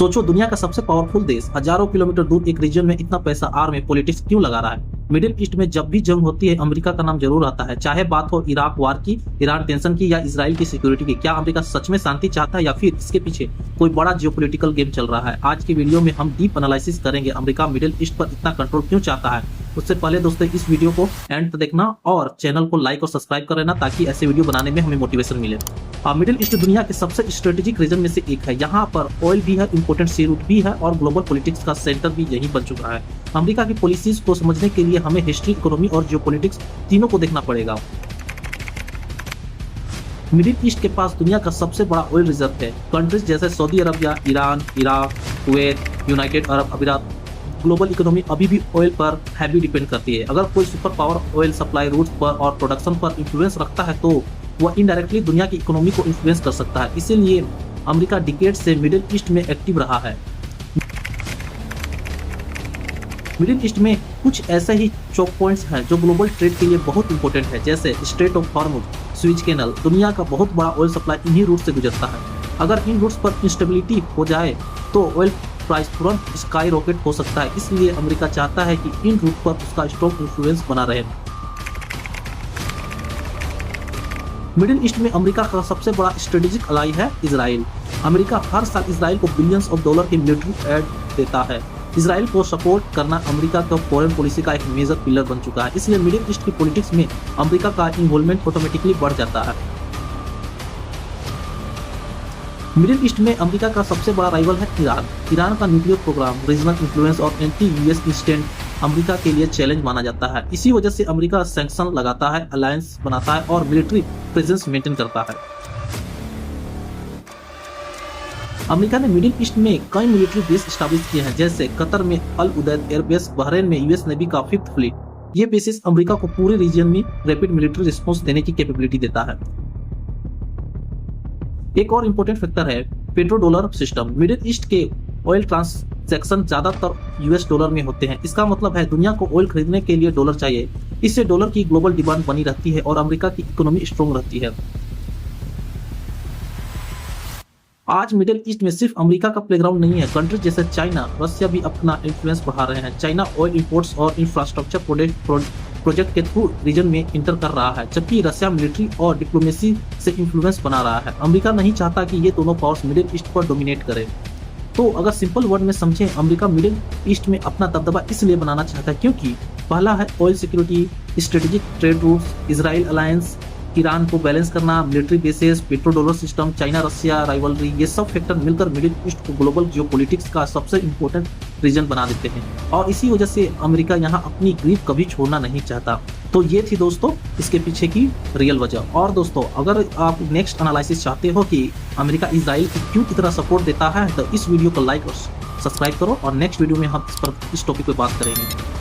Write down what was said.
सोचो, दुनिया का सबसे पावरफुल देश हजारों किलोमीटर दूर एक रीजन में इतना पैसा आर में पॉलिटिक्स क्यों लगा रहा है। मिडिल ईस्ट में जब भी जंग होती है अमेरिका का नाम जरूर आता है, चाहे बात हो इराक वार की, ईरान टेंशन की या इसराइल की सिक्योरिटी की। क्या अमेरिका सच में शांति चाहता है या फिर इसके पीछे कोई बड़ा जियोपॉलिटिकल गेम चल रहा है? आज की वीडियो में हम डीप एनालिसिस करेंगे अमेरिका मिडिल ईस्ट पर इतना कंट्रोल क्यों चाहता है। उससे पहले दोस्तों इस वीडियो को एंड तक देखना और चैनल को लाइक और सब्सक्राइब कर लेना ताकि ऐसे वीडियो बनाने में हमें मोटिवेशन मिले। मिडिल ईस्ट दुनिया के सबसे स्ट्रेटेजिक रीजन में से एक है। यहाँ पर ऑयल भी है, इंपोर्टेंट सी रूट भी है और ग्लोबल पॉलिटिक्स का सेंटर भी यही बन चुका है। अमेरिका की पॉलिसीज को समझने के लिए हमें हिस्ट्री, इकोनॉमी और जियोपॉलिटिक्स तीनों को देखना पड़ेगा। मिडिल ईस्ट के पास दुनिया का सबसे बड़ा ऑयल रिजर्व है। कंट्रीज जैसे Saudi Arabia, Iran, Iraq, Kuwait, United Arab Emirates. Global economy अभी भी ऑयल पर हैवी डिपेंड करती है। अगर कोई super power oil supply routes पर और प्रोडक्शन पर इंफ्लुएंस रखता है तो वह इनडायरेक्टली दुनिया की इकोनॉमी को इन्फ्लुएंस कर सकता है। इसीलिए अमेरिका डिकेड से मिडिल ईस्ट में एक्टिव रहा है। मिडिल ईस्ट में कुछ ऐसे ही चौक पॉइंट्स हैं जो ग्लोबल ट्रेड के लिए बहुत इंपॉर्टेंट है, जैसे strait of Hormuz, Suez canal. दुनिया का बहुत बड़ा ऑयल सप्लाई इन्हीं रूट से गुजरता है। अगर इन रूट्स पर इंस्टेबिलिटी हो जाए तो ऑयल प्राइस तुरंत स्काई रॉकेट हो सकता है। इसलिए अमेरिका चाहता है कि इन रूट पर उसका स्ट्रॉन्ग इन्फ्लुएंस बना रहे। मिडिल ईस्ट में अमेरिका का सबसे बड़ा स्ट्रेटेजिक अलाई है इजराइल। अमेरिका हर साल इजराइल को बिलियंस ऑफ डॉलर की मिलिट्री एड देता है। इजराइल को सपोर्ट करना अमेरिका का फॉरेन पॉलिसी का एक मेजर पिलर बन चुका है। इसलिए मिडिल ईस्ट की पॉलिटिक्स में अमेरिका का इन्वॉल्वमेंट ऑटोमेटिकली बढ़ जाता है। मिडिल ईस्ट में अमेरिका का सबसे बड़ा राइवल है ईरान। ईरान का न्यूक्लियर प्रोग्राम, रीजनल इंफ्लुएंस और एंटी यूएस इंस्टेंट अमेरिका के लिए चैलेंज माना जाता है। इसी वजह से अमेरिका सैंक्शन लगाता है, अलायंस बनाता है और मिलिट्री प्रेजेंस मेंटेन करता है। अमेरिका ने मिडिल ईस्ट में कई मिलिट्री बेस स्टैब्लिश किए हैं, जैसे कतर में अल उदैद एयरबेस, बहरीन में यूएस नेवी का 5th फ्लीट। ये बेसिस अमेरिका को पूरे रीजन में रैपिड मिलिट्री रिस्पॉन्स देने की कैपेबिलिटी देता है। एक और इम्पोर्टेंट फैक्टर है petro dollar system. Middle east के ऑयल ट्रांसैक्शन ज्यादातर यूएस डॉलर में होते हैं। इसका मतलब है दुनिया को ऑयल खरीदने के लिए डॉलर चाहिए। इससे डॉलर की ग्लोबल डिमांड बनी रहती है और अमेरिका की इकोनॉमी स्ट्रॉन्ग रहती है। आज मिडिल ईस्ट में सिर्फ अमेरिका का प्लेग्राउंड नहीं है। कंट्रीज जैसे चाइना, रशिया भी अपना इन्फ्लुएंस बढ़ा रहे हैं। चाइना ऑयल इंपोर्ट्स और इंफ्रास्ट्रक्चर प्रोजेक्ट के थ्रू रीजन में इंटर कर रहा है, जबकि रशिया मिलिट्री और डिप्लोमेसी से इन्फ्लुएंस बना रहा है। अमेरिका नहीं चाहता कि ये दोनों पावर्स मिडिल ईस्ट पर डोमिनेट करें। तो अगर सिंपल वर्ड में समझें, अमेरिका मिडिल ईस्ट में अपना दबदबा इसलिए बनाना चाहता है क्योंकि पहला है oil security, strategic trade routes, Israel alliance, Iran को बैलेंस करना, military bases, petro dollar system, China Russia rivalry. ये सब फैक्टर मिलकर मिडिल ईस्ट को ग्लोबल जियोपॉलिटिक्स का सबसे इंपॉर्टेंट रीजन बना देते हैं और इसी वजह से अमेरिका यहाँ अपनी ग्रीप कभी छोड़ना नहीं चाहता। तो ये थी दोस्तों इसके पीछे की रियल वजह। और दोस्तों अगर आप नेक्स्ट एनालिसिस चाहते हो कि अमेरिका इजराइल को क्यों इतना सपोर्ट देता है तो इस वीडियो को लाइक और सब्सक्राइब करो और नेक्स्ट वीडियो में हम इस टॉपिक पर बात करेंगे।